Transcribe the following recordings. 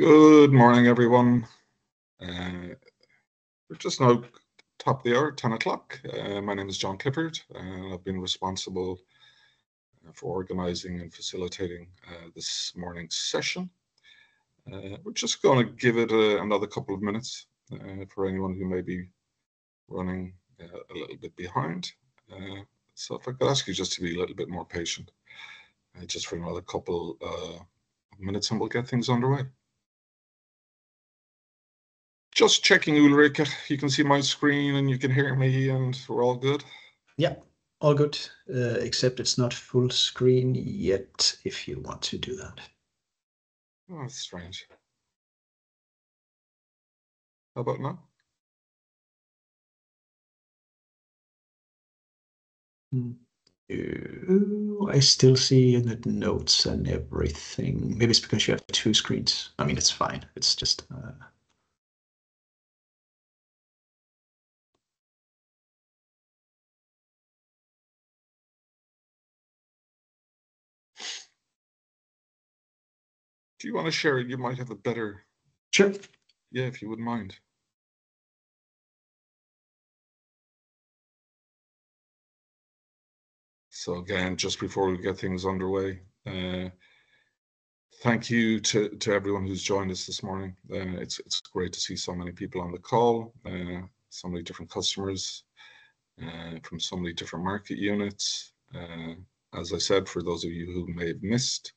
Good morning, everyone. We're just now top of the hour, 10 o'clock. My name is John Clifford, and I've been responsible for organizing and facilitating this morning's session. We're just going to give it another couple of minutes for anyone who may be running a little bit behind. So if I could ask you just to be a little bit more patient, just for another couple of minutes, and we'll get things underway. Just checking, Ulrike, you can see my screen and you can hear me and we're all good? Yeah, all good, except it's not full screen yet if you want to do that. Oh, that's strange. How about now? I still see the notes and everything. Maybe it's because you have two screens. I mean, it's fine. It's just... Do you want to share it? You might have a better... Sure. Yeah, if you wouldn't mind. So again, just before we get things underway, thank you to everyone who's joined us this morning. It's great to see so many people on the call, so many different customers from so many different market units. As I said, for those of you who may have missed,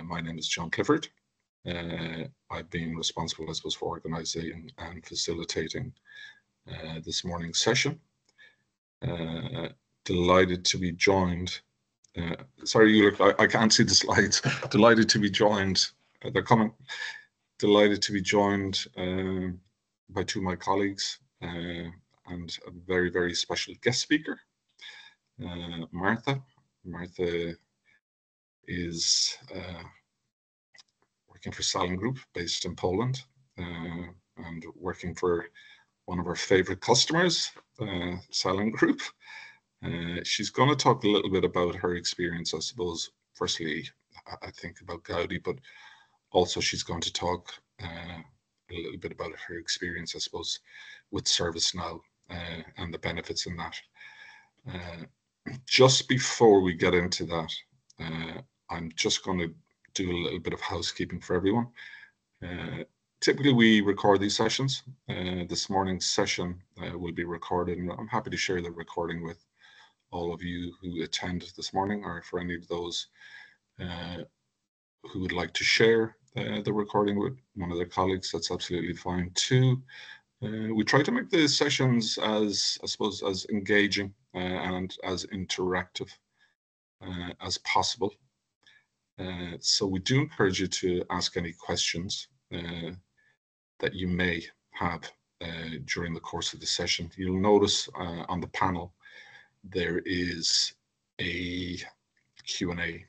my name is John Clifford. I've been responsible, I suppose, for organizing and facilitating this morning's session. Delighted to be joined. Sorry, I can't see the slides. Delighted to be joined. They're coming. Delighted to be joined by two of my colleagues and a very, very special guest speaker, Martha. Martha is working for Salin Group based in Poland and working for one of our favorite customers, Salin Group. She's going to talk a little bit about her experience, I suppose, firstly, I think about Gaudi, but also she's going to talk a little bit about her experience, I suppose, with ServiceNow and the benefits in that. Just before we get into that, I'm just going to do a little bit of housekeeping for everyone. Typically, we record these sessions. This morning's session will be recorded, and I'm happy to share the recording with all of you who attend this morning, or for any of those who would like to share the recording with one of their colleagues, that's absolutely fine too. We try to make the sessions as, I suppose, as engaging and as interactive as possible. So we do encourage you to ask any questions that you may have during the course of the session. You'll notice on the panel there is a Q&A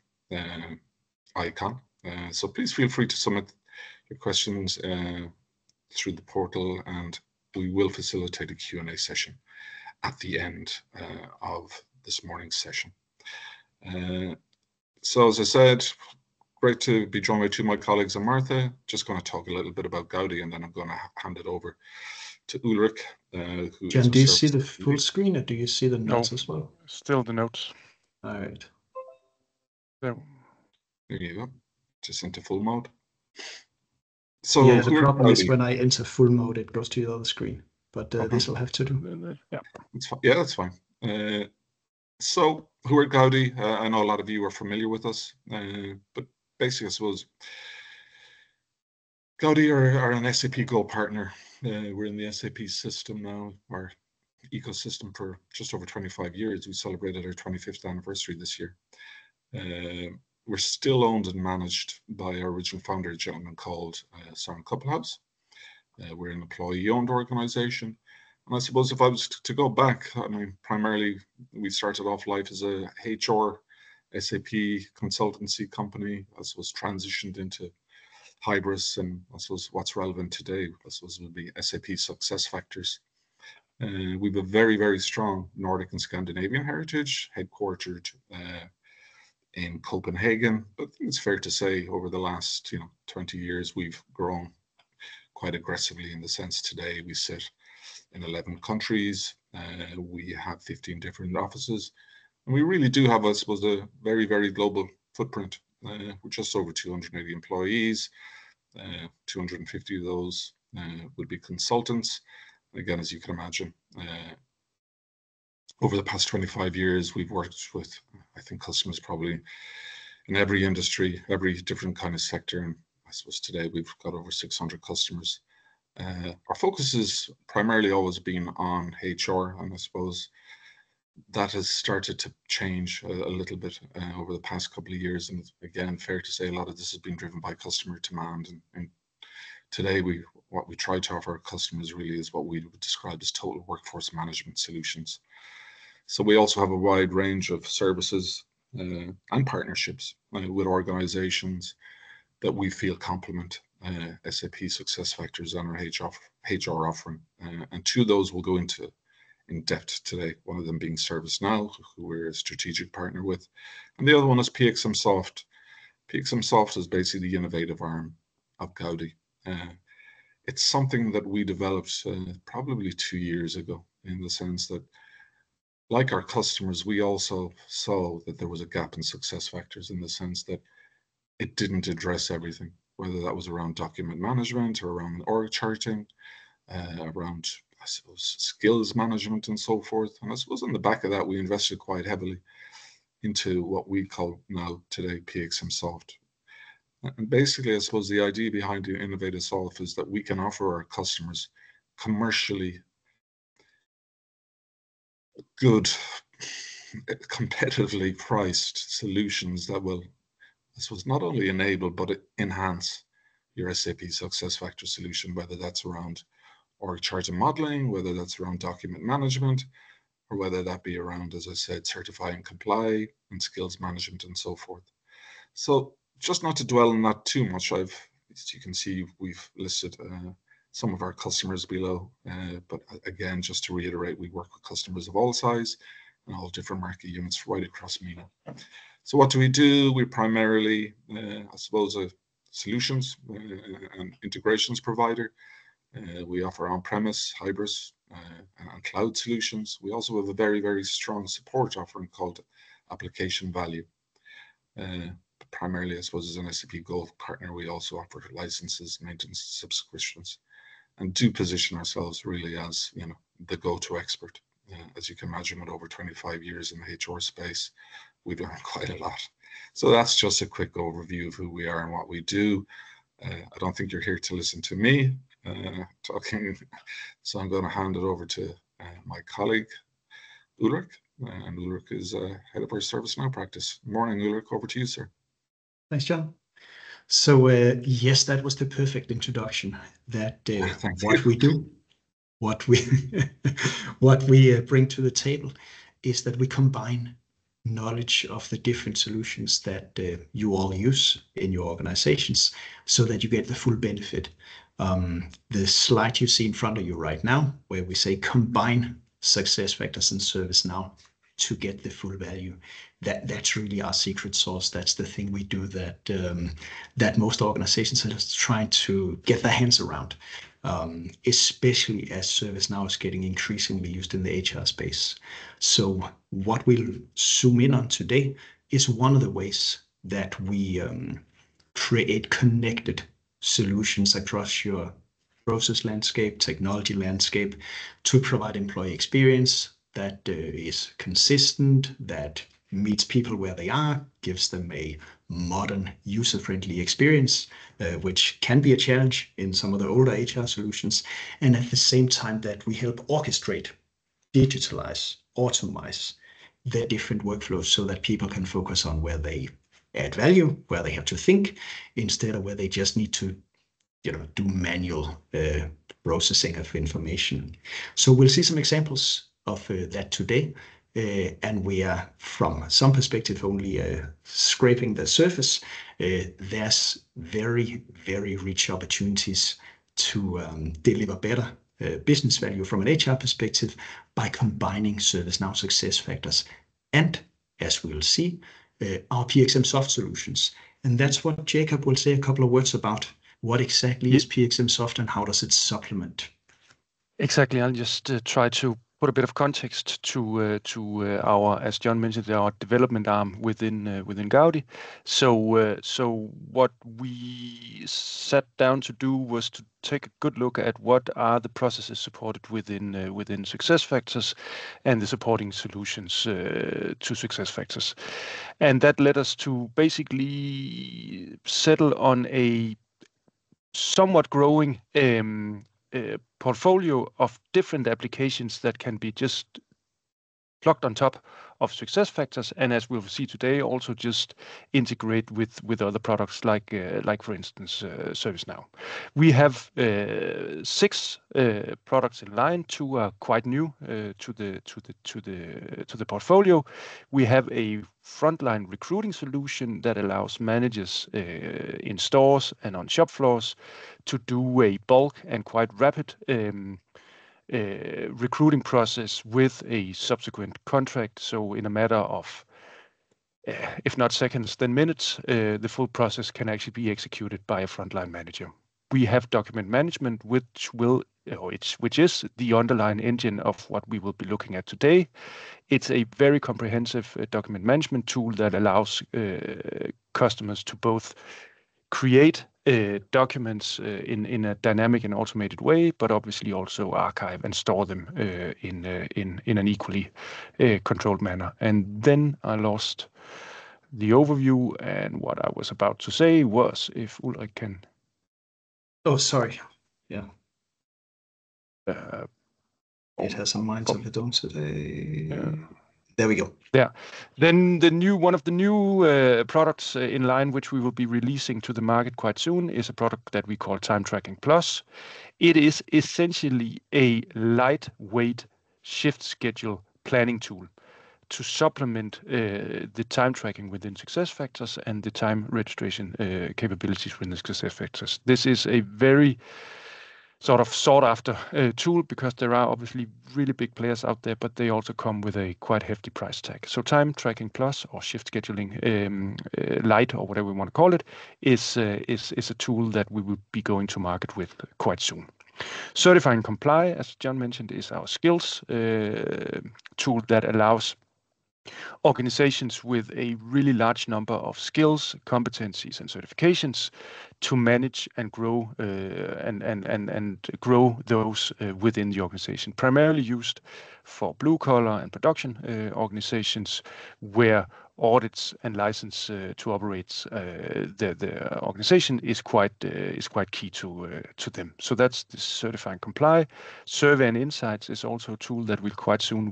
icon. So please feel free to submit your questions through the portal, and we will facilitate a Q&A session at the end of this morning's session. So as I said, great to be joined by two of my colleagues and Martha. Just going to talk a little bit about Gaudi, and then I'm going to hand it over to Ulrich. Jen, do you see the full screen, or do you see the notes as well? Still the notes. All right. There you go. Just into full mode. So yeah, the problem is when I enter full mode, it goes to the other screen. But this will have to do. Yeah, that's fine. So who are Gaudi? I know a lot of you are familiar with us, but basically, I suppose Gaudi are an SAP Go partner. We're in the SAP system now, our ecosystem, for just over 25 years. We celebrated our 25th anniversary this year. We're still owned and managed by our original founder, a gentleman called Søren Koppelhaus. We're an employee-owned organization. And I suppose if I was to go back, I mean, primarily we started off life as a HR SAP consultancy company. I suppose transitioned into Hybris, and I suppose what's relevant today, I suppose, would be SAP SuccessFactors. We have a very, very strong Nordic and Scandinavian heritage, headquartered in Copenhagen. But I think it's fair to say over the last 20 years, we've grown quite aggressively in the sense today we sit in 11 countries. We have 15 different offices. And we really do have, I suppose, a very, very global footprint. With just over 280 employees. 250 of those would be consultants. Again, as you can imagine, over the past 25 years, we've worked with, I think, customers probably in every industry, every different kind of sector. And I suppose today we've got over 600 customers. Our focus has primarily always been on HR, and I suppose that has started to change a little bit over the past couple of years. And again, fair to say a lot of this has been driven by customer demand. And today, what we try to offer our customers really is what we would describe as total workforce management solutions. So we also have a wide range of services and partnerships with organizations that we feel complement SAP SuccessFactors and our HR offering. And two of those will go into in depth today, one of them being ServiceNow, who we're a strategic partner with, and the other one is PXMSOFT. PXMSOFT is basically the innovative arm of Gaudi. It's something that we developed probably 2 years ago, in the sense that, like our customers, we also saw that there was a gap in SuccessFactors in the sense that it didn't address everything, whether that was around document management or around org charting, around, I suppose, skills management and so forth. And I suppose on the back of that, we invested quite heavily into what we call now today PXMSOFT. And basically, I suppose the idea behind the Innovative Solve is that we can offer our customers commercially good, competitively priced solutions that will, I suppose, not only enable but enhance your SAP SuccessFactors solution, whether that's around org chart and modeling, whether that's around document management, or whether that be around, as I said, certify and comply and skills management and so forth. So just not to dwell on that too much, as you can see, we've listed some of our customers below. But again, just to reiterate, we work with customers of all size and all different market units right across MENA. So what do? We're primarily, I suppose, a solutions and integrations provider. We offer on-premise, hybrid, and cloud solutions. We also have a very, very strong support offering called Application Value. Primarily, I suppose, as an SAP Gold partner, we also offer licenses, maintenance, subscriptions, and do position ourselves really as, the go-to expert. As you can imagine, with over 25 years in the HR space, we've learned quite a lot. So that's just a quick overview of who we are and what we do. I don't think you're here to listen to me talking, so I'm going to hand it over to my colleague, Ulrich. And Ulrich is head of our ServiceNow practice. Morning, Ulrich. Over to you, sir. Thanks, John. So yes, that was the perfect introduction. That what we do, what we bring to the table is that we combine knowledge of the different solutions that you all use in your organizations, so that you get the full benefit. The slide you see in front of you right now, where we say combine SuccessFactors and ServiceNow to get the full value, that's really our secret sauce. That's the thing we do that most organizations are just trying to get their hands around, especially as ServiceNow is getting increasingly used in the HR space. So what we'll zoom in on today is one of the ways that we create connected solutions across your process landscape, technology landscape, to provide employee experience that is consistent, that meets people where they are, gives them a modern, user-friendly experience, which can be a challenge in some of the older HR solutions, and at the same time that we help orchestrate, digitalize, automate the different workflows so that people can focus on where they add value, where they have to think, instead of where they just need to do manual processing of information. So we'll see some examples of that today. And we are, from some perspective, only scraping the surface. There's very, very rich opportunities to deliver better business value from an HR perspective by combining ServiceNow SuccessFactors and, as we'll see, our PXMSOFT solutions. And that's what Jacob will say a couple of words about. What exactly is PXMSOFT and how does it supplement? Exactly. I'll just try to put a bit of context to our, as John mentioned, our development arm within Gaudi. So what we sat down to do was to take a good look at what are the processes supported within SuccessFactors and the supporting solutions to SuccessFactors, and that led us to basically settle on a somewhat growing portfolio of different applications that can be just plugged on top of SuccessFactors, and as we'll see today, also just integrate with other products like for instance ServiceNow. We have 6 products in line. 2 are quite new to the portfolio. We have a frontline recruiting solution that allows managers in stores and on shop floors to do a bulk and quite rapid recruiting process with a subsequent contract. So in a matter of, if not seconds, then minutes, the full process can actually be executed by a frontline manager. We have document management, which is the underlying engine of what we will be looking at today. It's a very comprehensive document management tool that allows customers to both create documents in a dynamic and automated way, but obviously also archive and store them in an equally controlled manner. And then I lost the overview, and what I was about to say was, if Ulrik can. Oh, sorry. Yeah. It has some minds of its own today. There we go. Yeah. Then one of the new products in line, which we will be releasing to the market quite soon, is a product that we call Time Tracking Plus. It is essentially a lightweight shift schedule planning tool to supplement the time tracking within SuccessFactors and the time registration capabilities within SuccessFactors. This is a very sort of sought after tool because there are obviously really big players out there, but they also come with a quite hefty price tag. So Time Tracking Plus, or Shift Scheduling Lite, or whatever we want to call it, is a tool that we will be going to market with quite soon. Certify and Comply, as John mentioned, is our skills tool that allows organizations with a really large number of skills, competencies, and certifications to manage and grow and grow those within the organization. Primarily used for blue collar and production organizations, where audits and license to operate the organization is quite key to them. So that's the Certify and Comply. Survey and Insights is also a tool that we'll quite soon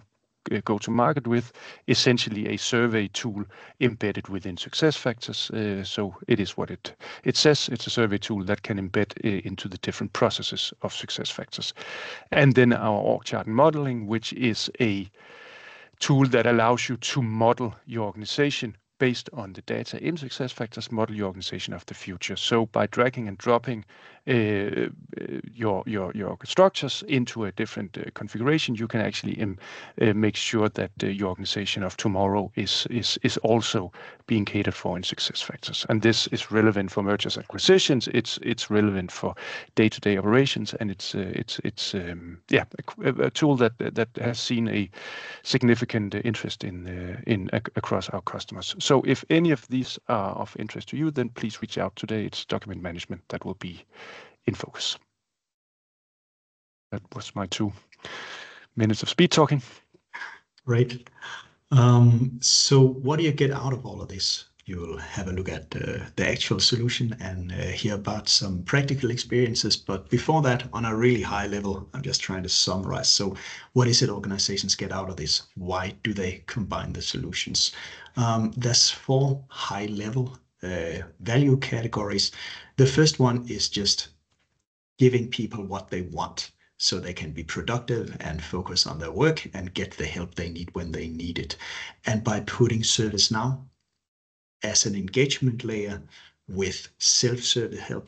go to market with, essentially a survey tool embedded within SuccessFactors. So it is what it says. It's a survey tool that can embed into the different processes of SuccessFactors. And then our org chart and modeling, which is a tool that allows you to model your organization based on the data in SuccessFactors, model your organization of the future. So by dragging and dropping your structures into a different configuration, you can actually make sure that your organization of tomorrow is also being catered for in SuccessFactors. And this is relevant for mergers and acquisitions. It's relevant for day-to-day operations, and it's a tool that has seen a significant interest in across our customers. So if any of these are of interest to you, then please reach out today. It's document management that will be in focus. That was my 2 minutes of speed talking. Right. So what do you get out of all of this? You'll have a look at the actual solution and hear about some practical experiences. But before that, on a really high level, I'm just trying to summarize. So what is it organizations get out of this? Why do they combine the solutions? There's 4 high level value categories. The first one is just giving people what they want, so they can be productive and focus on their work and get the help they need when they need it. And by putting ServiceNow as an engagement layer with self-service help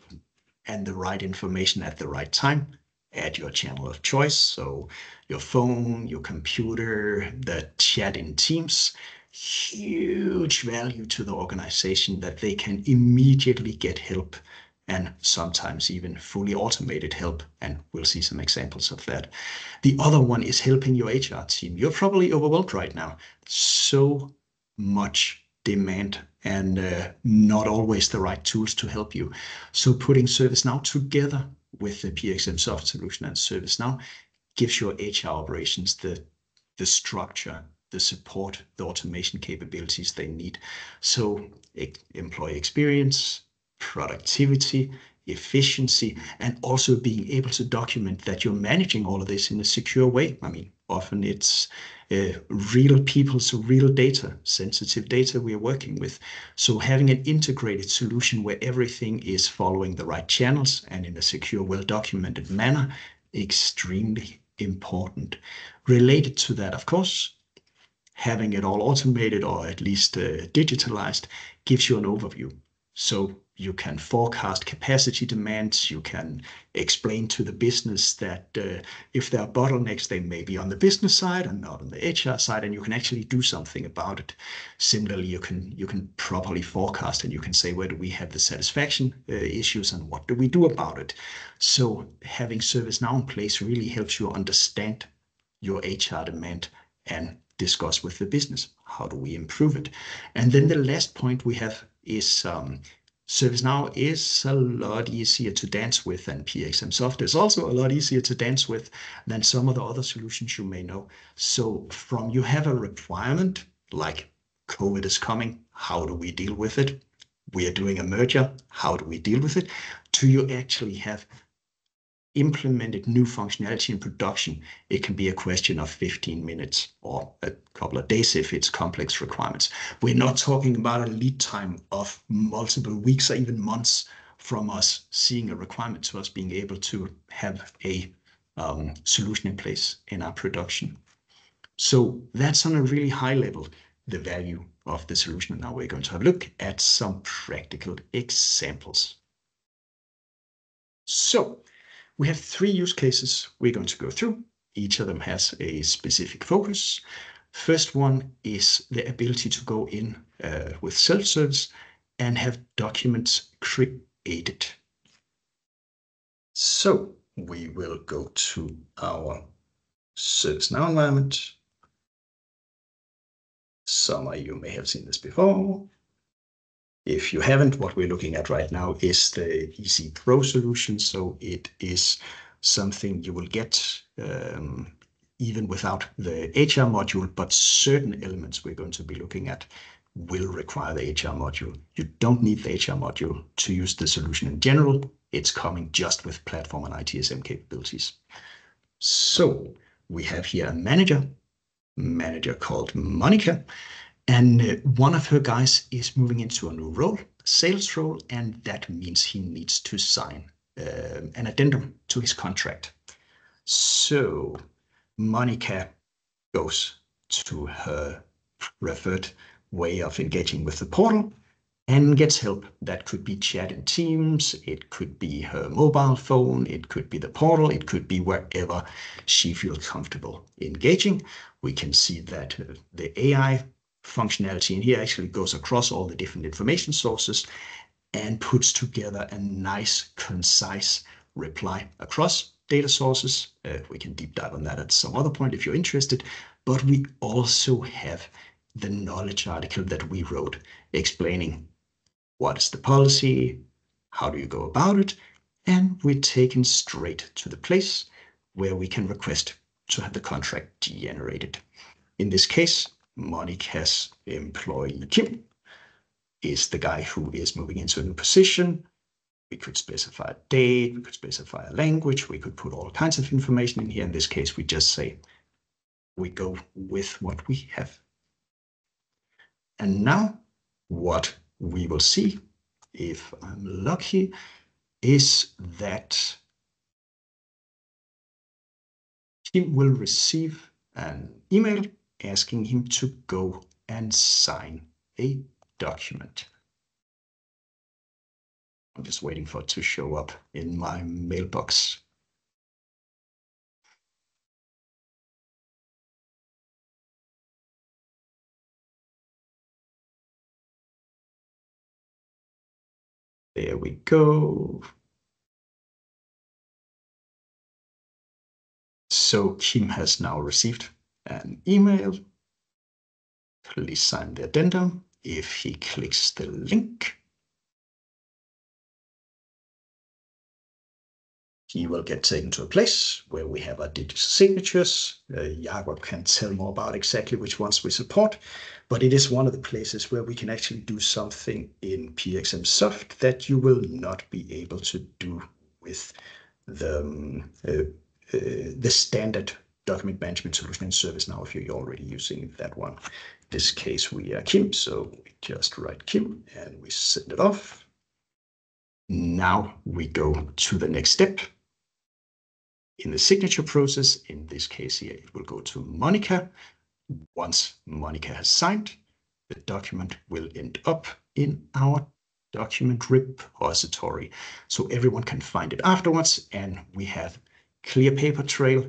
and the right information at the right time at your channel of choice, so your phone, your computer, the chat in Teams, huge value to the organization that they can immediately get help, and sometimes even fully automated help. And we'll see some examples of that. The other one is helping your HR team. You're probably overwhelmed right now. So much demand and not always the right tools to help you. So putting ServiceNow together with the PXMSOFT solution and ServiceNow gives your HR operations the structure, the support, the automation capabilities they need. So employee experience, productivity, efficiency, and also being able to document that you're managing all of this in a secure way. I mean, often it's real people, so real data, sensitive data we are working with. So having an integrated solution where everything is following the right channels and in a secure, well-documented manner, extremely important. Related to that, of course, having it all automated or at least digitalized gives you an overview. So you can forecast capacity demands, you can explain to the business that if there are bottlenecks, they may be on the business side and not on the HR side, and you can actually do something about it. Similarly, you can properly forecast and you can say, where do we have the satisfaction issues and what do we do about it? So having ServiceNow in place really helps you understand your HR demand and discuss with the business, how do we improve it? And then the last point we have is ServiceNow is a lot easier to dance with than PXMSOFT is also a lot easier to dance with than some of the other solutions you may know. So from you have a requirement like COVID is coming, how do we deal with it? We are doing a merger, how do we deal with it? To you actually have implemented new functionality in production, it can be a question of 15 minutes or a couple of days if it's complex requirements. We're not talking about a lead time of multiple weeks or even months from us seeing a requirement to us being able to have a solution in place in our production. So that's on a really high level, the value of the solution. And now we're going to have a look at some practical examples. So we have 3 use cases we're going to go through. Each of them has a specific focus. First one is the ability to go in with self-service and have documents created. So we will go to our ServiceNow environment. Some of you may have seen this before. If you haven't, what we're looking at right now is the EC Pro solution. So it is something you will get even without the HR module, but certain elements we're going to be looking at will require the HR module. You don't need the HR module to use the solution in general. It's coming just with platform and ITSM capabilities. So we have here a manager called Monica. And one of her guys is moving into a new role, sales role, and that means he needs to sign an addendum to his contract. So Monica goes to her preferred way of engaging with the portal and gets help. That could be chat in Teams, it could be her mobile phone, it could be the portal, it could be wherever she feels comfortable engaging. We can see that the AI functionality in here actually goes across all the different information sources and puts together a nice, concise reply across data sources. We can deep dive on that at some other point if you're interested, but we also have the knowledge article that we wrote explaining what is the policy, how do you go about it, and we're taken straight to the place where we can request to have the contract generated. In this case, Monica's employee Kim is the guy who is moving into a new position. We could specify a date, we could specify a language, we could put all kinds of information in here. In this case, we just say we go with what we have. And now what we will see, if I'm lucky, is that Kim will receive an email asking him to go and sign a document. I'm just waiting for it to show up in my mailbox. There we go. So Kim has now received an email. Please sign the addendum. If he clicks the link, he will get taken to a place where we have our digital signatures. Jakob can tell more about exactly which ones we support, but it is one of the places where we can actually do something in PXMSOFT that you will not be able to do with the standard document management solution in ServiceNow if you're already using that one. In this case, we are Kim, so we just write Kim and we send it off. Now we go to the next step. In the signature process, in this case here, it will go to Monica. Once Monica has signed, the document will end up in our document repository, so everyone can find it afterwards, and we have clear paper trail,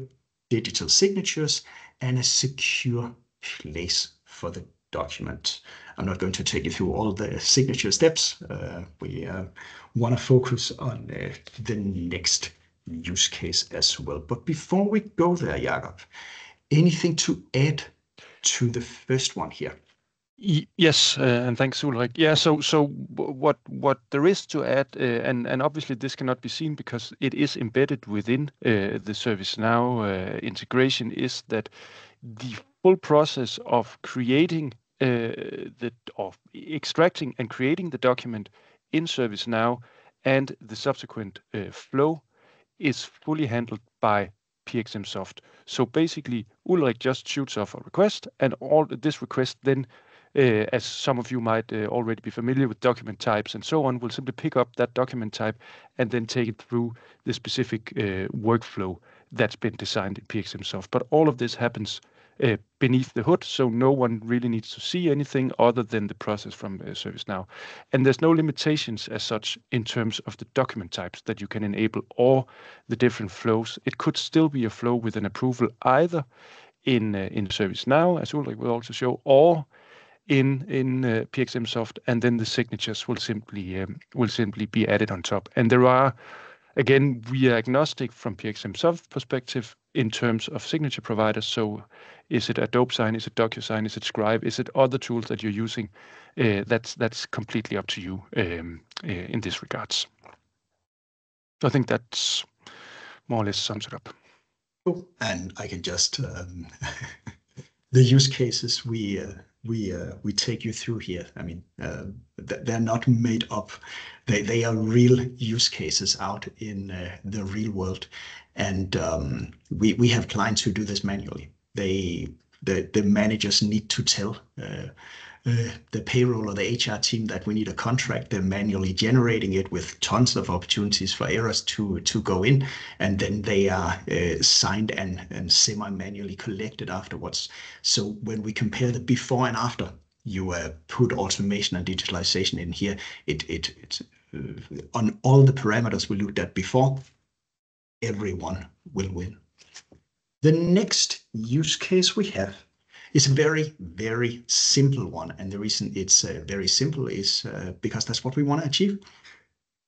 digital signatures, and a secure place for the document. I'm not going to take you through all the signature steps. We want to focus on the next use case as well. But before we go there, Jakob, anything to add to the first one here? Yes, and thanks, Ulrik. Yeah, so what there is to add, and obviously this cannot be seen because it is embedded within the ServiceNow integration, is that the full process of creating of extracting and creating the document in ServiceNow and the subsequent flow is fully handled by PXMSOFT. So basically, Ulrik just shoots off a request, and all this request then, as some of you might already be familiar with document types and so on, will simply pick up that document type and then take it through the specific workflow that's been designed in PXMSOFT. But all of this happens beneath the hood, so no one really needs to see anything other than the process from ServiceNow. And there's no limitations as such in terms of the document types that you can enable or the different flows. It could still be a flow with an approval either in ServiceNow, as Ulrik will also show, or in PXMSOFT, and then the signatures will simply be added on top. And there are, again, we are agnostic from PXMSOFT perspective in terms of signature providers. So is it Adobe Sign, is it DocuSign, is it Scribe, is it other tools that you're using? That's completely up to you in this regards. So I think that's more or less sums it up. Cool. And I can just the use cases we take you through here. I mean, they're not made up. They are real use cases out in the real world, and we have clients who do this manually. The managers need to tell the payroll or the HR team that we need a contract. They're manually generating it with tons of opportunities for errors to go in, and then they are signed and semi-manually collected afterwards. So when we compare the before and after, you put automation and digitalization in here. It on all the parameters we looked at before, everyone will win. The next use case we have is a very, very simple one. And the reason it's very simple is because that's what we want to achieve.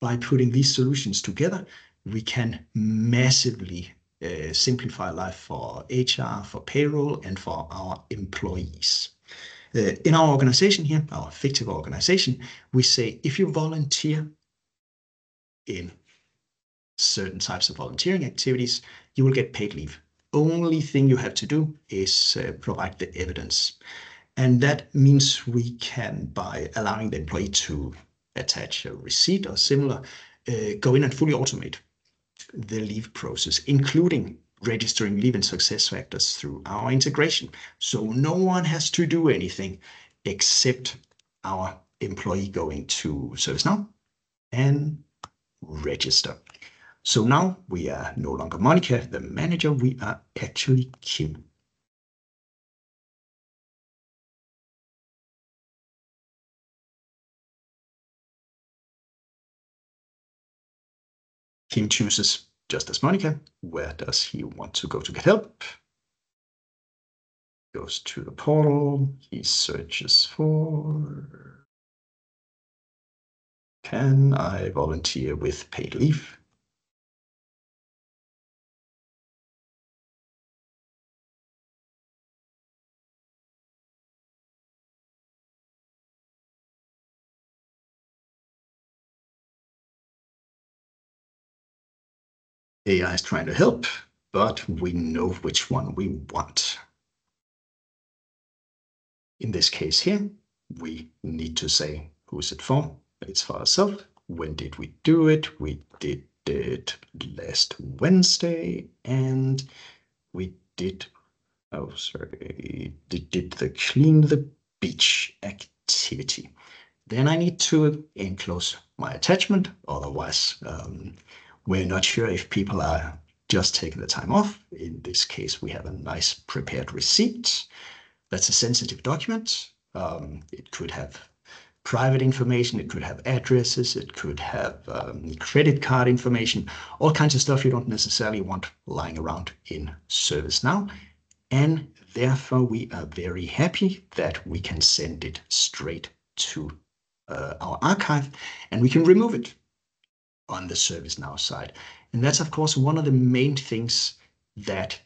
By putting these solutions together, we can massively simplify life for HR, for payroll, and for our employees. In our organization here, our fictive organization, we say if you volunteer in certain types of volunteering activities, you will get paid leave. Only thing you have to do is provide the evidence. And that means we can, by allowing the employee to attach a receipt or similar, go in and fully automate the leave process, including registering leave in SuccessFactors through our integration. So no one has to do anything except our employee going to ServiceNow and register. So now we are no longer Monica, the manager, we are actually Kim. Kim chooses, just as Monica, where does he want to go to get help? Goes to the portal, he searches for Can I volunteer with paid leave? AI is trying to help, but we know which one we want. In this case here, we need to say, who's it for? It's for ourselves. When did we do it? We did it last Wednesday, and we did, did the clean the beach activity. Then I need to enclose my attachment. Otherwise, we're not sure if people are just taking the time off. In this case, we have a nice prepared receipt. That's a sensitive document. It could have private information, it could have addresses, it could have credit card information, all kinds of stuff you don't necessarily want lying around in ServiceNow. And therefore, we are very happy that we can send it straight to our archive, and we can remove it on the ServiceNow side. And that's, of course, one of the main things that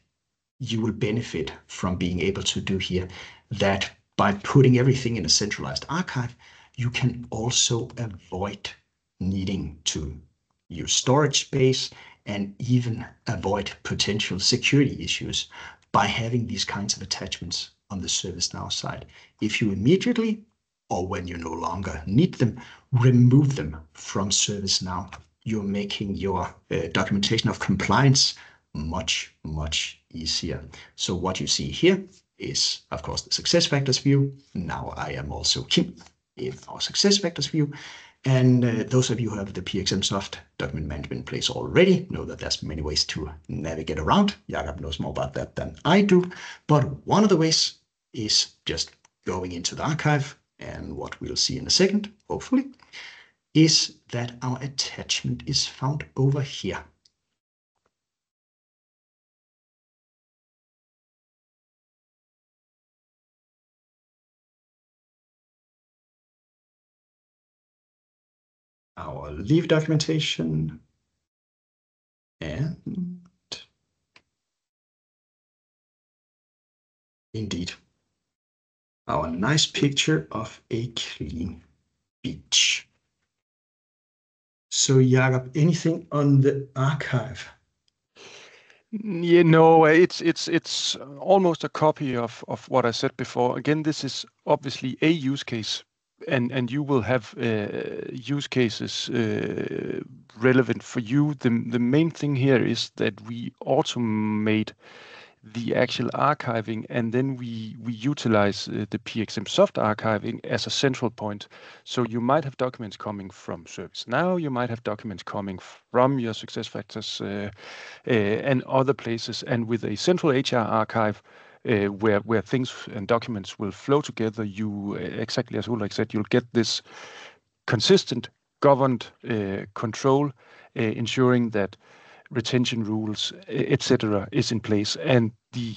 you will benefit from being able to do here, that by putting everything in a centralized archive, you can also avoid needing to use storage space and even avoid potential security issues by having these kinds of attachments on the ServiceNow side. If you immediately, or when you no longer need them, remove them from ServiceNow, you're making your documentation of compliance much, much easier. So what you see here is, of course, the SuccessFactors view. Now I am also Kim in our SuccessFactors view. And those of you who have the PXMSOFT document management in place already know that there's many ways to navigate around. Jakob knows more about that than I do. But one of the ways is just going into the archive. And what we'll see in a second, hopefully, is that our attachment is found over here. Our leave documentation, and indeed, our nice picture of a clean beach. So Jakob, anything on the archive? Yeah, no, it's almost a copy of what I said before. Again, this is obviously a use case, and you will have use cases relevant for you. The main thing here is that we automate the actual archiving, and then we utilize the PXMSOFT archiving as a central point. So you might have documents coming from ServiceNow, you might have documents coming from your SuccessFactors and other places, and with a central HR archive where things and documents will flow together, you, exactly as Ulrik said, you'll get this consistent, governed control, ensuring that retention rules, etc., is in place. And the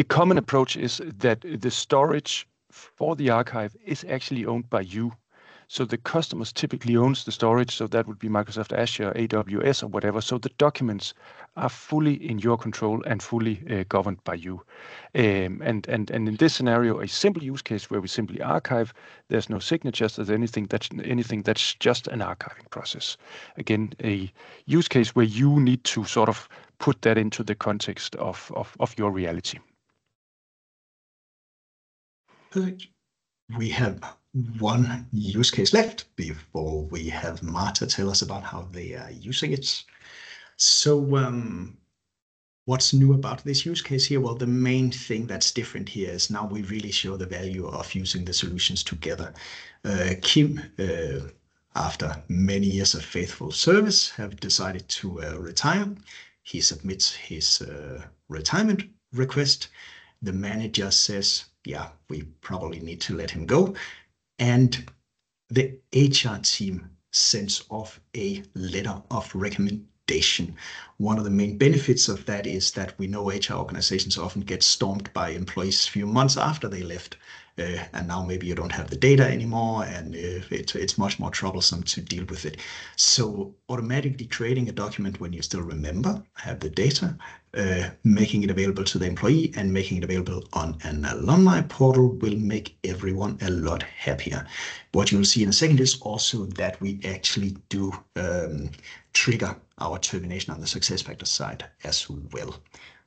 common approach is that the storage for the archive is actually owned by you. So the customers typically owns the storage, so that would be Microsoft Azure, AWS, or whatever. So the documents are fully in your control and fully governed by you. And in this scenario, a simple use case where we simply archive, there's no signatures, there's anything that's just an archiving process. Again, a use case where you need to sort of put that into the context of your reality. Perfect. We have one use case left before we have Marta tell us about how they are using it. So what's new about this use case here? Well, the main thing that's different here is now we really show the value of using the solutions together. Kim, after many years of faithful service, have decided to retire. He submits his retirement request. The manager says, yeah, we probably need to let him go. And the HR team sends off a letter of recommendation validation. One of the main benefits of that is that we know HR organizations often get stormed by employees a few months after they left. And now maybe you don't have the data anymore, and it's much more troublesome to deal with it. So automatically creating a document when you still remember, have the data, making it available to the employee and making it available on an alumni portal will make everyone a lot happier. What you'll see in a second is also that we actually do trigger our termination on the SuccessFactors side as well.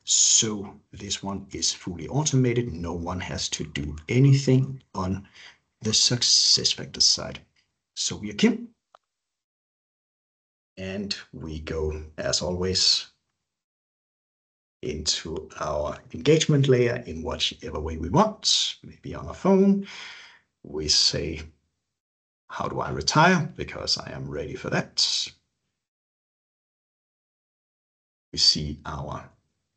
So this one is fully automated. No one has to do anything on the SuccessFactors side. So we are Kim. And we go, as always, into our engagement layer in whichever way we want. Maybe on a phone. We say, how do I retire? Because I am ready for that. We see our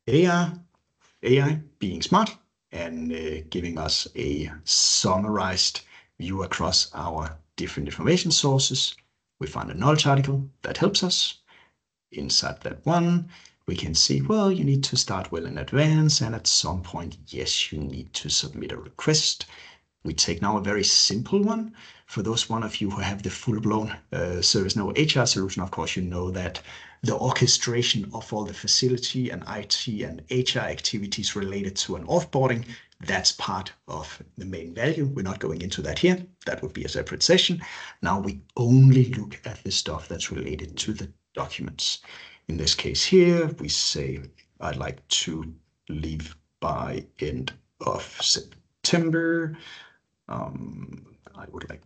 AI being smart and giving us a summarized view across our different information sources. We find a knowledge article that helps us. Inside that one, we can see, well, you need to start well in advance, and at some point, yes, you need to submit a request. We take now a very simple one. For those one of you who have the full-blown ServiceNow HR solution, of course, you know that the orchestration of all the facility and IT and HR activities related to an offboarding, that's part of the main value. We're not going into that here. That would be a separate session. Now we only look at the stuff that's related to the documents. In this case here, we say, I'd like to leave by end of September. I would like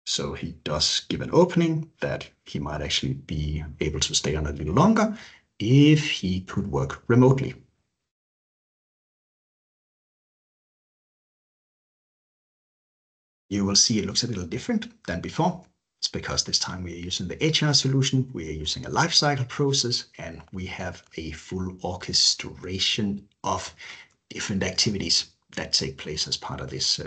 so he does give an opening that he might actually be able to stay on a little longer if he could work remotely. You will see it looks a little different than before. It's because this time we are using the HR solution, we are using a lifecycle process, and we have a full orchestration of different activities that take place as part of this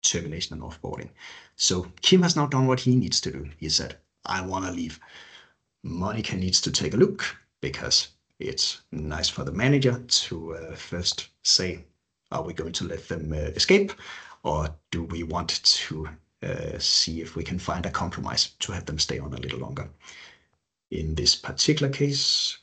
termination and offboarding. So Kim has now done what he needs to do. He said, I want to leave. Monica needs to take a look because it's nice for the manager to first say, are we going to let them escape, or do we want to see if we can find a compromise to have them stay on a little longer? In this particular case,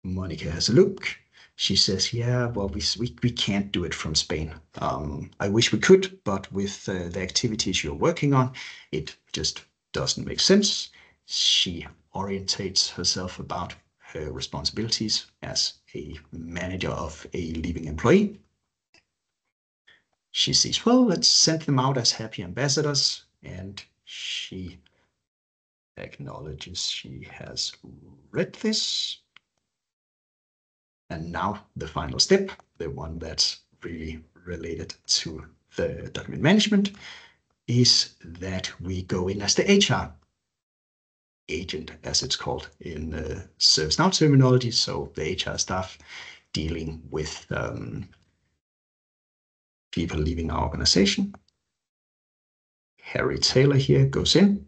Monica has a look. She says, yeah, well, we can't do it from Spain. I wish we could, but with the activities you're working on, it just doesn't make sense. She orientates herself about her responsibilities as a manager of a leaving employee. She says, well, let's send them out as happy ambassadors. And she acknowledges she has read this. And now the final step, the one that's really related to the document management, is that we go in as the HR agent, as it's called in ServiceNow terminology. So the HR staff dealing with people leaving our organization. Harry Taylor here goes in.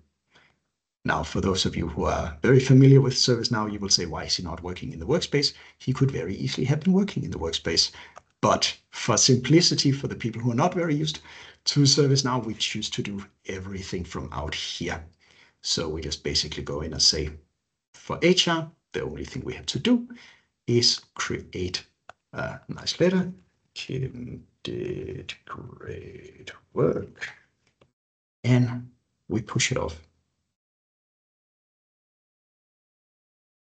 Now, for those of you who are very familiar with ServiceNow, you will say, why is he not working in the workspace? He could very easily have been working in the workspace. But for simplicity, for the people who are not very used to ServiceNow, we choose to do everything from out here. So we just basically go in and say, for HR, the only thing we have to do is create a nice letter. Kim did great work. And we push it off.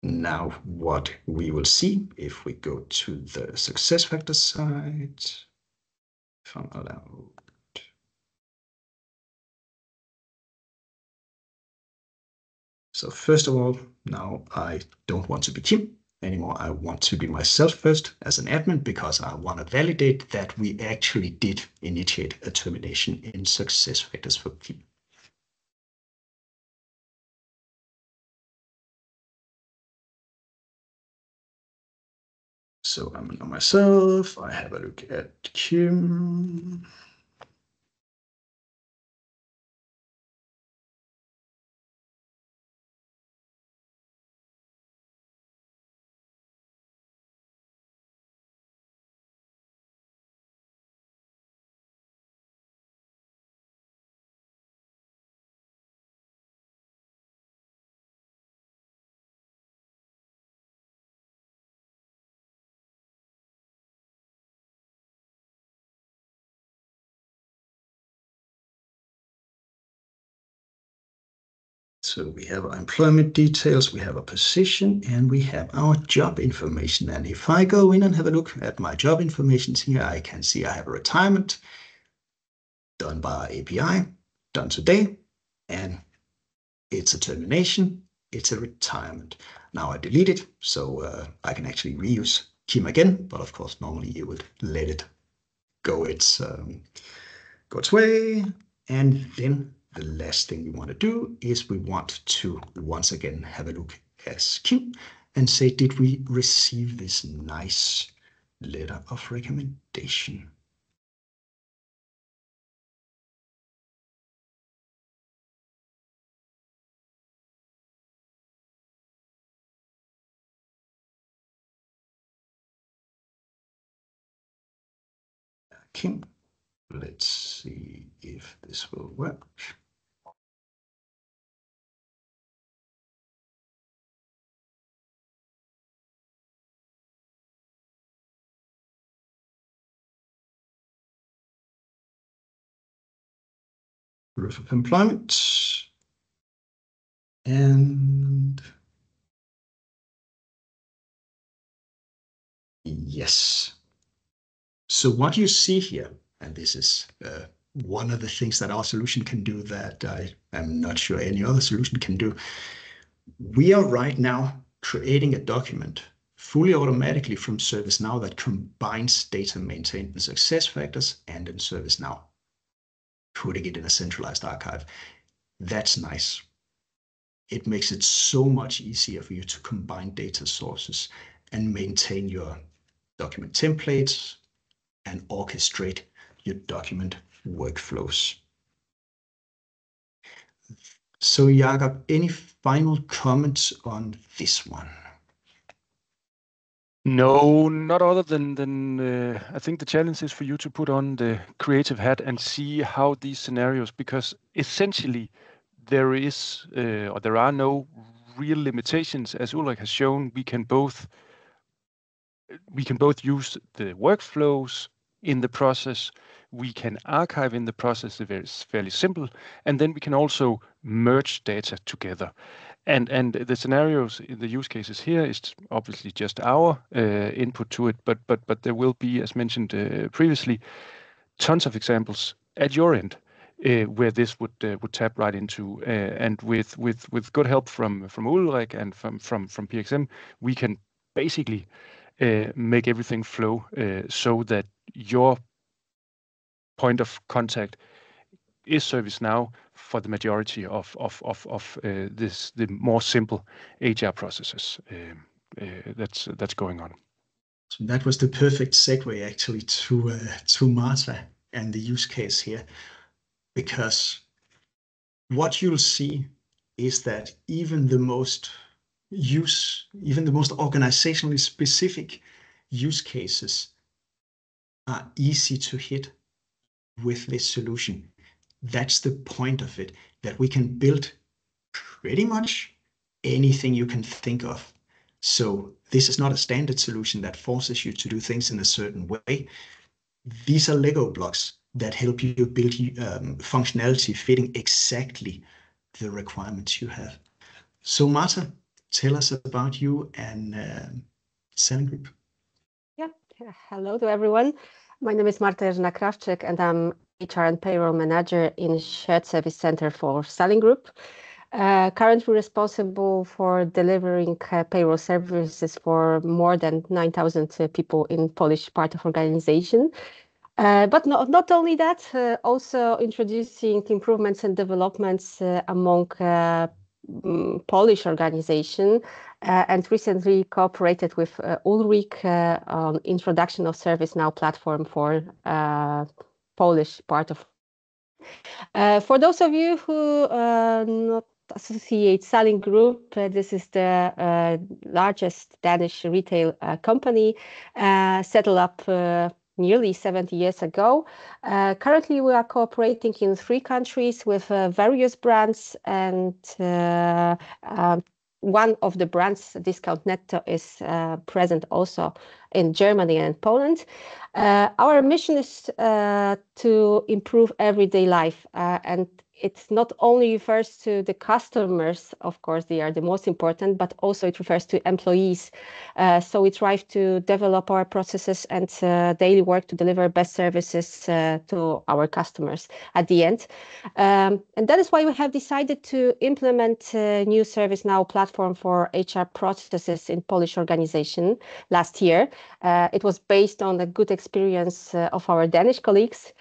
Now, what we will see if we go to the SuccessFactors site, allowed. So first of all, now I don't want to be Kim anymore. I want to be myself first as an admin because I want to validate that we actually did initiate a termination in SuccessFactors for Kim. So I'm under myself. I have a look at Kim. So we have our employment details, we have a position, and we have our job information. And if I go in and have a look at my job information here, I can see I have a retirement done by our API, done today, and it's a termination, it's a retirement. Now I delete it, so I can actually reuse Kim again, but of course, normally you would let it go its way, and then the last thing we want to do is we want to once again have a look as Kim and say, did we receive this nice letter of recommendation? Kim, let's see if this will work. Proof of employment. And yes. So what you see here, and this is one of the things that our solution can do that I am not sure any other solution can do. We are right now creating a document fully automatically from ServiceNow that combines data maintained in SuccessFactors and in ServiceNow, putting it in a centralized archive. That's nice. It makes it so much easier for you to combine data sources and maintain your document templates and orchestrate your document workflows. So Jakob, any final comments on this one? No, not other than I think the challenge is for you to put on the creative hat and see how these scenarios, because essentially there is or there are no real limitations. As Ulrik has shown, we can both use the workflows in the process, we can archive in the process, it's fairly simple, and then we can also merge data together. And the scenarios, the use cases here is obviously just our input to it, but there will be, as mentioned previously, tons of examples at your end where this would tap right into, and with good help from Ulrik and from PXM, we can basically make everything flow so that your point of contact is ServiceNow for the majority of the more simple HR processes that's going on. So that was the perfect segue actually to Martha and the use case here, because what you'll see is that even the most organizationally specific use cases are easy to hit with this solution. That's the point of it, that we can build pretty much anything you can think of. So this is not a standard solution that forces you to do things in a certain way. These are Lego blocks that help you build functionality fitting exactly the requirements you have. So Martha, tell us about you and Selling Group. Yeah, hello to everyone. My name is Marta Krawczyk and I'm HR and Payroll Manager in Shared Service Center for Selling Group. Currently responsible for delivering payroll services for more than 9,000 people in Polish part of organization. But not only that, also introducing improvements and developments among Polish organization and recently cooperated with Ulrich on introduction of ServiceNow platform for Polish part of. For those of you who not associate Salling Group, this is the largest Danish retail company set up nearly 70 years ago. Currently, we are cooperating in 3 countries with various brands, and one of the brands, Discount Netto, is present also in Germany and Poland. Our mission is to improve everyday life, and it not only refers to the customers, of course, they are the most important, but also it refers to employees. So we try to develop our processes and daily work to deliver best services to our customers at the end. And that is why we have decided to implement a new ServiceNow platform for HR processes in Polish organization last year. It was based on the good experience of our Danish colleagues.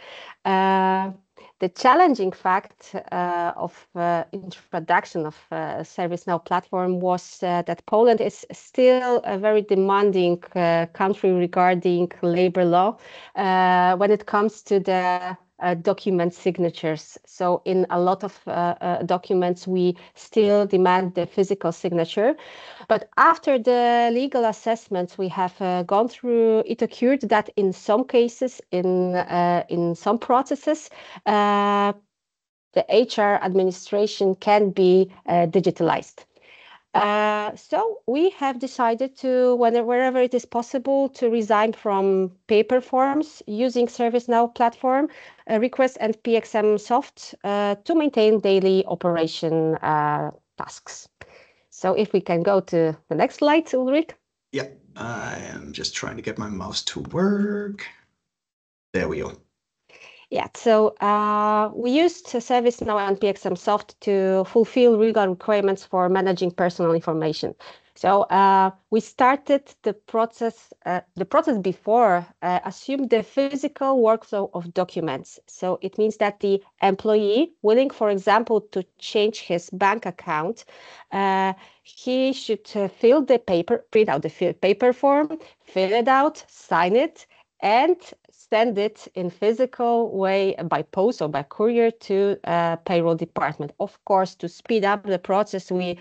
The challenging fact of introduction of ServiceNow platform was that Poland is still a very demanding country regarding labor law when it comes to the document signatures. So in a lot of documents, we still demand the physical signature. But after the legal assessments we have gone through, it occurred that in some cases, in some processes, the HR administration can be digitalized. So we have decided to, wherever it is possible, to resign from paper forms using ServiceNow platform requests and PXMSOFT to maintain daily operation tasks. So if we can go to the next slide, Ulrich. Yeah, I am just trying to get my mouse to work. There we go. Yeah, so we used ServiceNow and PXMSOFT to fulfill legal requirements for managing personal information. So we started the process before assumed the physical workflow of documents. So it means that the employee willing, for example, to change his bank account, he should print out the paper form, fill it out, sign it, and send it in physical way by post or by courier to payroll department. Of course, to speed up the process, we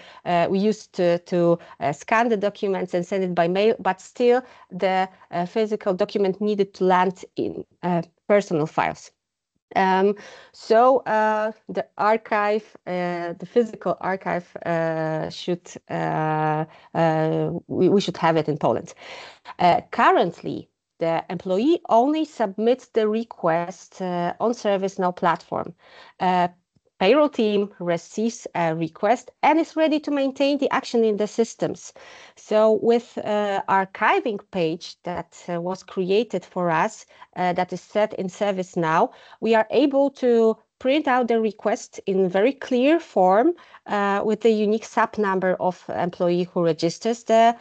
used to scan the documents and send it by mail, but still the physical document needed to land in personal files. So the archive, the physical archive, we should have it in Poland. Currently, the employee only submits the request on ServiceNow platform. Payroll team receives a request and is ready to maintain the action in the systems. So with archiving page that was created for us, that is set in ServiceNow, we are able to print out the request in very clear form with the unique SAP number of employee who registers the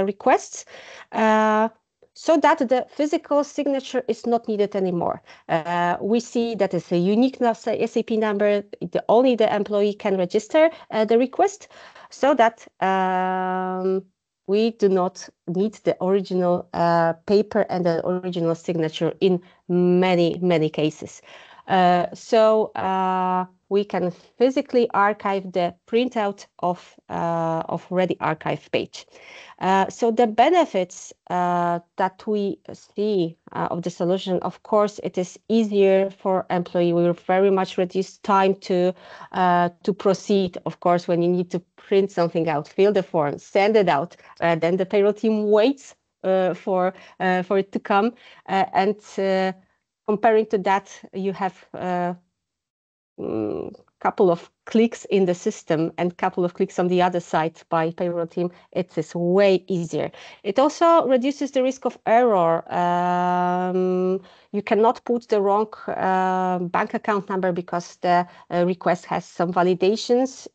requests, so that the physical signature is not needed anymore. We see that it's a unique SAP number. Only the employee can register the request, so that we do not need the original paper and the original signature in many cases. So we can physically archive the printout of ready archive page. So the benefits that we see of the solution, of course, it is easier for employee. We will very much reduce time to proceed. Of course, when you need to print something out, fill the form, send it out, then the payroll team waits for it to come, and comparing to that, you have couple of clicks in the system and couple of clicks on the other side by payroll team. It is way easier. It also reduces the risk of error. You cannot put the wrong bank account number because the request has some validations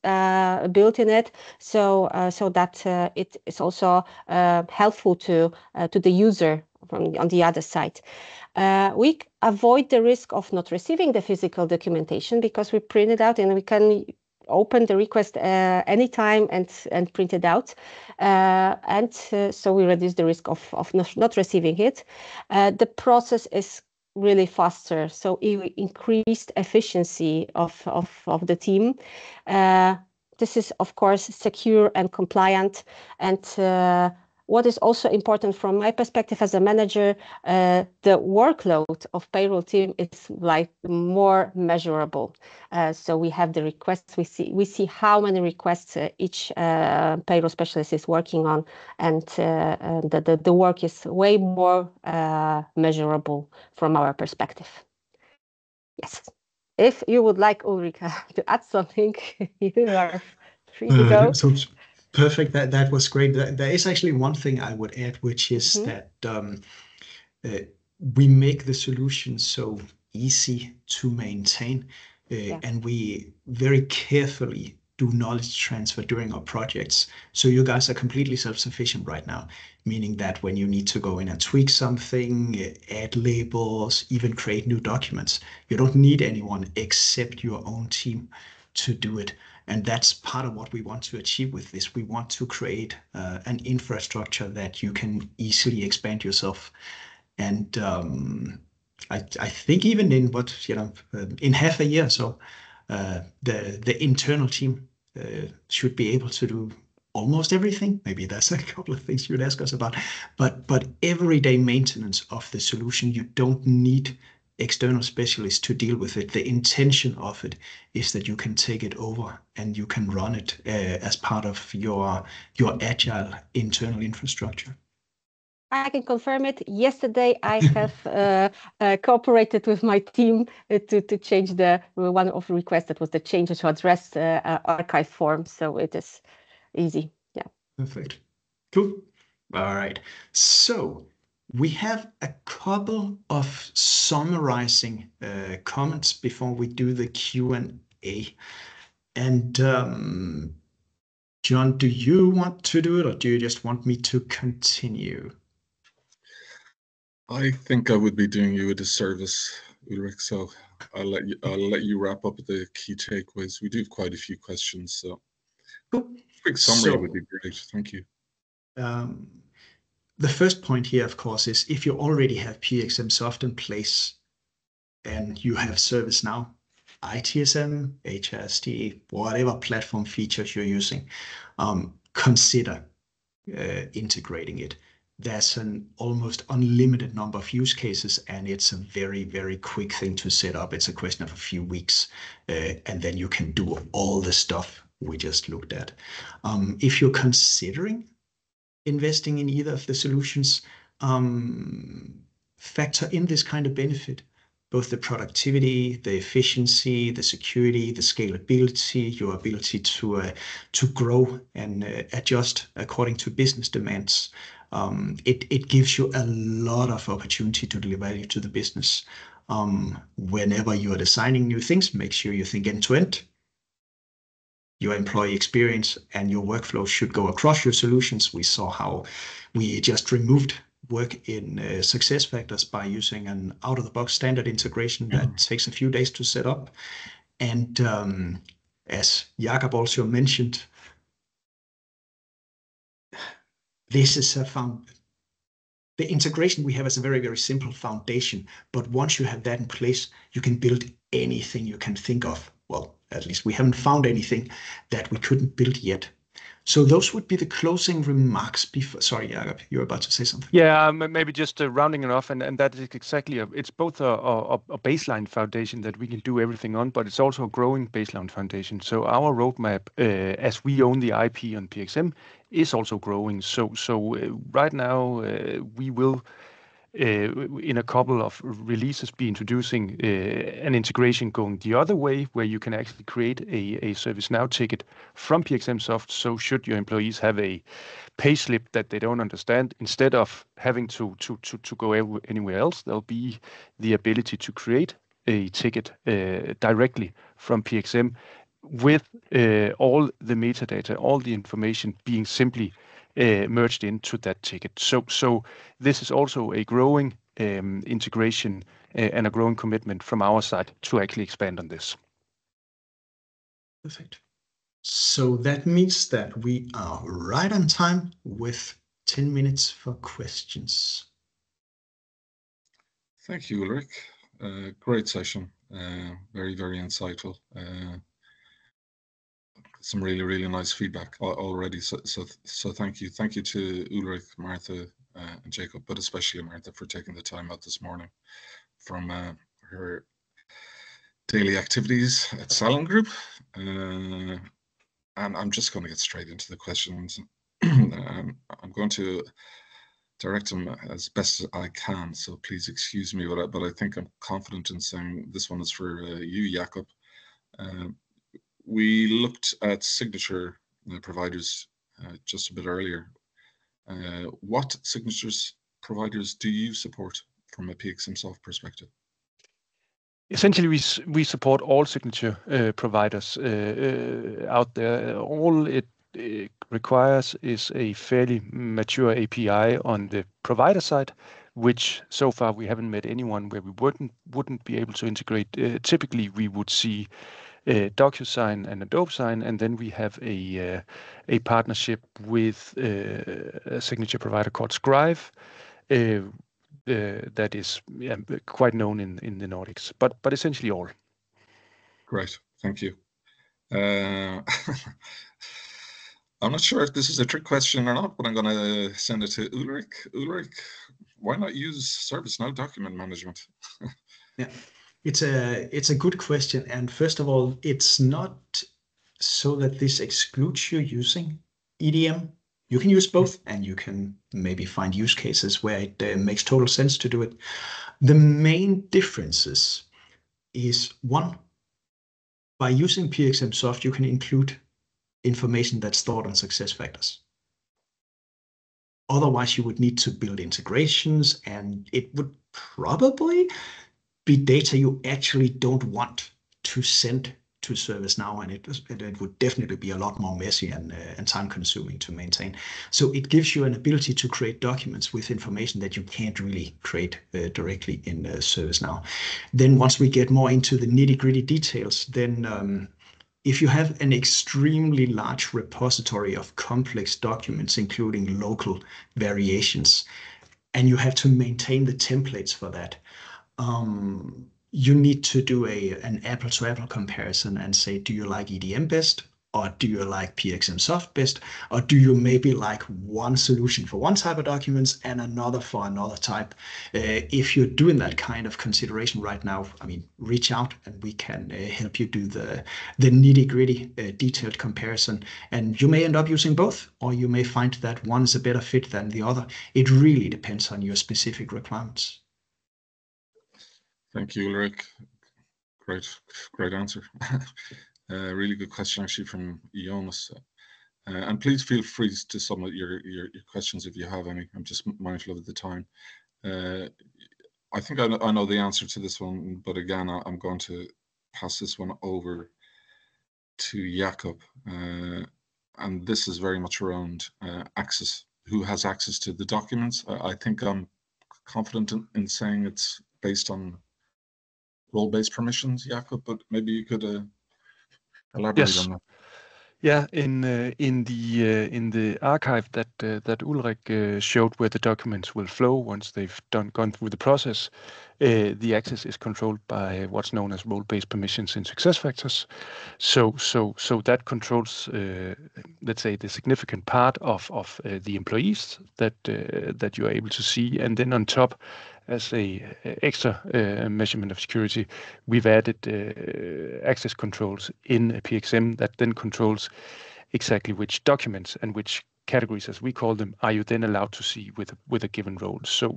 built in it. So that it is also helpful to the user on the other side. We avoid the risk of not receiving the physical documentation because we print it out and we can open the request anytime and print it out. So we reduce the risk of not receiving it. The process is really faster, so it increased efficiency of the team. This is, of course, secure and compliant. And what is also important from my perspective as a manager, the workload of payroll team is like more measurable. So we have the requests, we see how many requests each payroll specialist is working on, and the work is way more measurable from our perspective. Yes. If you would like, Ulrika, to add something, you are free to go. So perfect. That was great. There is actually one thing I would add, which is that we make the solution so easy to maintain, and we very carefully do knowledge transfer during our projects. So you guys are completely self-sufficient right now, meaning that when you need to go in and tweak something, add labels, even create new documents, you don't need anyone except your own team to do it. And that's part of what we want to achieve with this. We want to create an infrastructure that you can easily expand yourself. And I think even in in half a year, so the internal team should be able to do almost everything. Maybe there's a couple of things you'd ask us about, but everyday maintenance of the solution, you don't need external specialists to deal with it. The intention of it is that you can take it over and you can run it as part of your agile internal infrastructure. I can confirm it. Yesterday, I have cooperated with my team to change the one of the requests that was the change to address archive form. So it is easy. Yeah. Perfect. Cool. All right. So we have a couple of summarizing comments before we do the Q&A. And John, do you want to do it, or do you just want me to continue? I think I would be doing you a disservice, Ulrich, so I'll let you wrap up the key takeaways. We do have quite a few questions, so quick summary would be great. Thank you. The first point here, of course, is if you already have PXMSOFT in place and you have ServiceNow, ITSM, HRSD, whatever platform features you're using, consider integrating it. There's an almost unlimited number of use cases, and it's a very, very quick thing to set up. It's a question of a few weeks, and then you can do all the stuff we just looked at. If you're considering investing in either of the solutions, factor in this kind of benefit, both the productivity, the efficiency, the security, the scalability, your ability to grow and adjust according to business demands. It gives you a lot of opportunity to deliver value to the business. Whenever you are designing new things, make sure you think end to end. Your employee experience and your workflow should go across your solutions. We saw how we just removed work in SuccessFactors by using an out-of-the-box standard integration that takes a few days to set up. And as Jakob also mentioned, this is the integration we have is a very, very simple foundation. But once you have that in place, you can build anything you can think of. Well, at least we haven't found anything that we couldn't build yet. So those would be the closing remarks before. Sorry, Jakob, you're about to say something. Yeah, maybe just rounding it off, and that is exactly it's both a baseline foundation that we can do everything on, but it's also a growing baseline foundation. So our roadmap, as we own the IP on PXM, is also growing. So right now we will. In a couple of releases be introducing an integration going the other way, where you can actually create a ServiceNow ticket from PXMSoft. So should your employees have a pay slip that they don't understand, instead of having to go anywhere else, there'll be the ability to create a ticket directly from PXM with all the metadata, all the information being simply merged into that ticket. So this is also a growing integration and a growing commitment from our side to actually expand on this. Perfect. So that means that we are right on time with 10 minutes for questions. Thank you, Ulrich. Great session. Very, very insightful. Some really, really nice feedback already. So thank you. Thank you to Ulrich, Martha, and Jacob, but especially Martha for taking the time out this morning from her daily activities at Salon Group. And I'm just going to get straight into the questions. I'm going to direct them as best as I can, so please excuse me, but I think I'm confident in saying this one is for you, Jakob. We looked at signature providers just a bit earlier. What signatures providers do you support from a PXMSOFT perspective? Essentially, we support all signature providers out there. All it requires is a fairly mature API on the provider side, which so far we haven't met anyone where we wouldn't be able to integrate. Typically, we would see DocuSign and Adobe Sign, and then we have a partnership with a signature provider called Scrive. That is quite known in the Nordics, but essentially all. Great, thank you. I'm not sure if this is a trick question or not, but I'm going to send it to Ulrich. Ulrich, why not use ServiceNow document management? Yeah, it's a good question. And first of all, it's not so that this excludes you using EDM. You can use both, and you can maybe find use cases where it makes total sense to do it. The main differences is one, by using PXMSOFT, you can include information that's stored on SuccessFactors. Otherwise, you would need to build integrations, and it would probably be data you actually don't want to send to ServiceNow, and it would definitely be a lot more messy and time-consuming to maintain. So it gives you an ability to create documents with information that you can't really create directly in ServiceNow. Then once we get more into the nitty-gritty details, then if you have an extremely large repository of complex documents, including local variations, and you have to maintain the templates for that, you need to do an apple-to-apple comparison and say, do you like EDM best? Or do you like PXMSOFT best? Or do you maybe like one solution for one type of documents and another for another type? If you're doing that kind of consideration right now, I mean, reach out and we can help you do the nitty-gritty detailed comparison. And you may end up using both, or you may find that one is a better fit than the other. It really depends on your specific requirements. Thank you, Ulrich. Great answer. Really good question actually from Jonas. And please feel free to submit your questions if you have any. I'm just mindful of the time. I think I know the answer to this one, but again, I'm going to pass this one over to Jakob. And this is very much around access. Who has access to the documents? I think I'm confident in saying it's based on role-based permissions, Jakob, but maybe you could elaborate on that. Yeah, in the archive that Ulrich showed, where the documents will flow once they've gone through the process, the access is controlled by what's known as role-based permissions in SuccessFactors. So that controls, let's say, the significant part of the employees that you are able to see, and then on top, as a extra measurement of security, we've added access controls in a PXM that then controls exactly which documents and which categories, as we call them, are you then allowed to see with a given role. So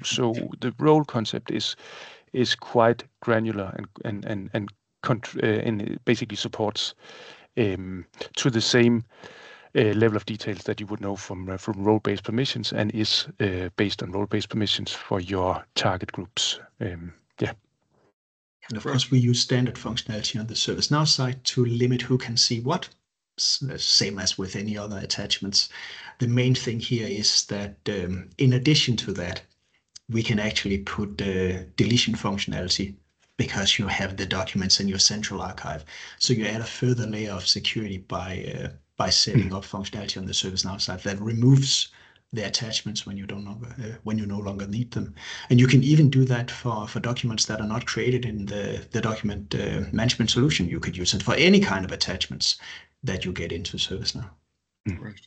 the role concept is quite granular and it basically supports to the same level of details that you would know from role-based permissions, and is based on role-based permissions for your target groups. Yeah. And of course, we use standard functionality on the ServiceNow side to limit who can see what, same as with any other attachments. The main thing here is that in addition to that, we can actually put deletion functionality because you have the documents in your central archive. So you add a further layer of security by setting up functionality on the ServiceNow side that removes the attachments when you no longer need them. And you can even do that for documents that are not created in the document management solution. You could use it for any kind of attachments that you get into ServiceNow. Right.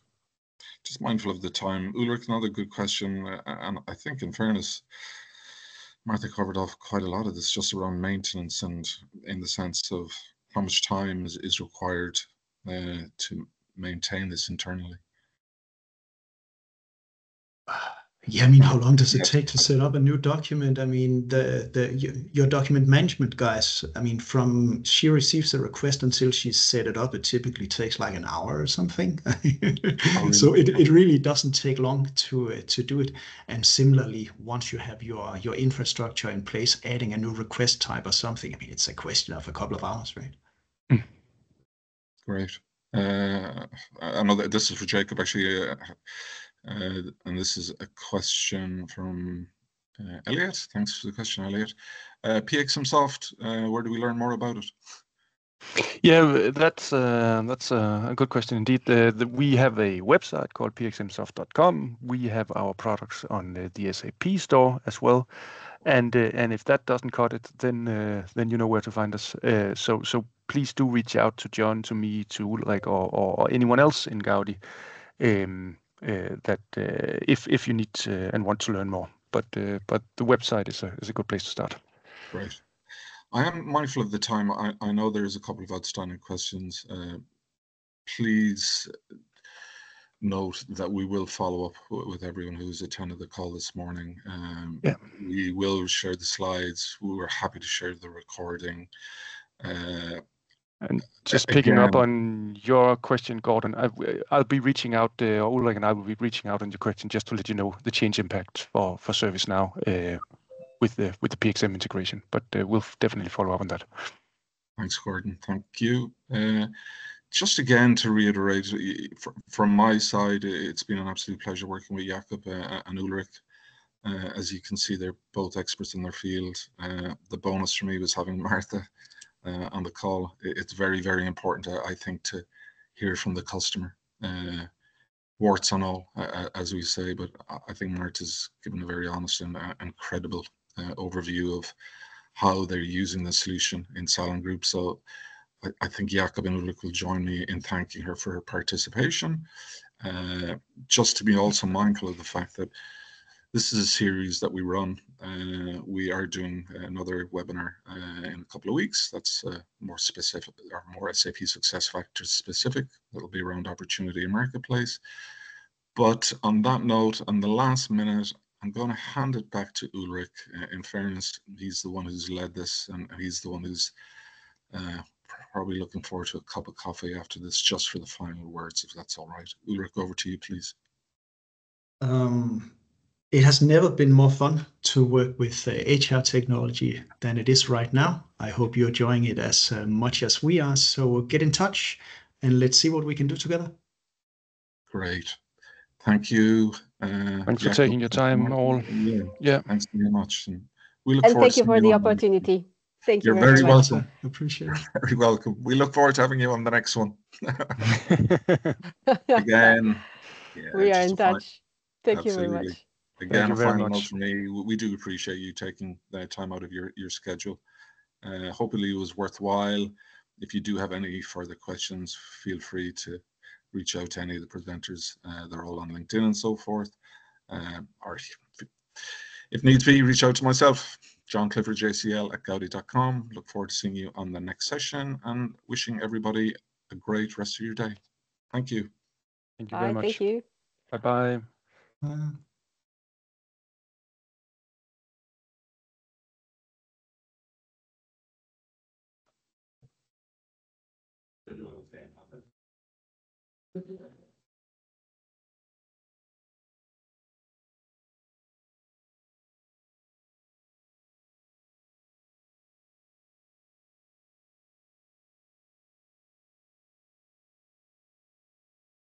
Just mindful of the time. Ulrich, another good question. And I think in fairness, Martha covered off quite a lot of this just around maintenance and in the sense of how much time is required to maintain this internally. Yeah, I mean, how long does it take to set up a new document? I mean, your document management guys, I mean, from she receives a request until she set it up, it typically takes like an hour or something. So it really doesn't take long to do it. And similarly, once you have your infrastructure in place, adding a new request type or something, I mean, it's a question of a couple of hours, right? Great. I know that this is for Jacob actually. And this is a question from Elliot. Thanks for the question, Elliot. PXMSOFT, where do we learn more about it? Yeah, that's a good question indeed. We have a website called PXMSOFT.com. We have our products on the SAP store as well. And if that doesn't cut it, then you know where to find us. So please do reach out to John, to me, to Ulrich, or anyone else in Gaudi. If you need and want to learn more, but the website is a good place to start. Great. I am mindful of the time. I know there's a couple of outstanding questions. Please note that we will follow up with everyone who's attended the call this morning. We will share the slides. We were happy to share the recording. And just picking up on your question, Gordon, I'll be reaching out, Ulrich and I will be reaching out on your question just to let you know the change impact for ServiceNow with the PXM integration. But we'll definitely follow up on that. Thanks, Gordon. Thank you. Just again to reiterate, from my side, it's been an absolute pleasure working with Jakob and Ulrich. As you can see, they're both experts in their field. The bonus for me was having Martha on the call. It's very, very important, I think, to hear from the customer. Warts and all, as we say, but I think Martha's given a very honest and credible overview of how they're using the solution in Salon Group. So I think Jakob and Ulrich will join me in thanking her for her participation. Just to be also mindful of the fact that this is a series that we run. We are doing another webinar in a couple of weeks. That's more specific, or more SAP SuccessFactors specific. That'll be around opportunity and marketplace. But on that note, on the last minute, I'm going to hand it back to Ulrich. In fairness, he's the one who's led this, and he's the one who's probably looking forward to a cup of coffee after this, just for the final words, if that's all right. Ulrich, over to you, please. It has never been more fun to work with HR technology than it is right now. I hope you're enjoying it as much as we are. So get in touch and let's see what we can do together. Great. Thank you. Thanks for taking your time, all. Yeah. Thanks very much. And we look forward thank you for the opportunity. Thank you. You're very welcome. Appreciate it. Very welcome. We look forward to having you on the next one. Again, we are in touch. Thank you very much. Again, a final note from me. We do appreciate you taking the time out of your schedule. Hopefully it was worthwhile. If you do have any further questions, feel free to reach out to any of the presenters. They're all on LinkedIn and so forth. Or if needs be, reach out to myself, John Clifford, JCL@gaudi.com. Look forward to seeing you on the next session and wishing everybody a great rest of your day. Thank you. Thank you very much. Thank you. Bye-bye. Bye.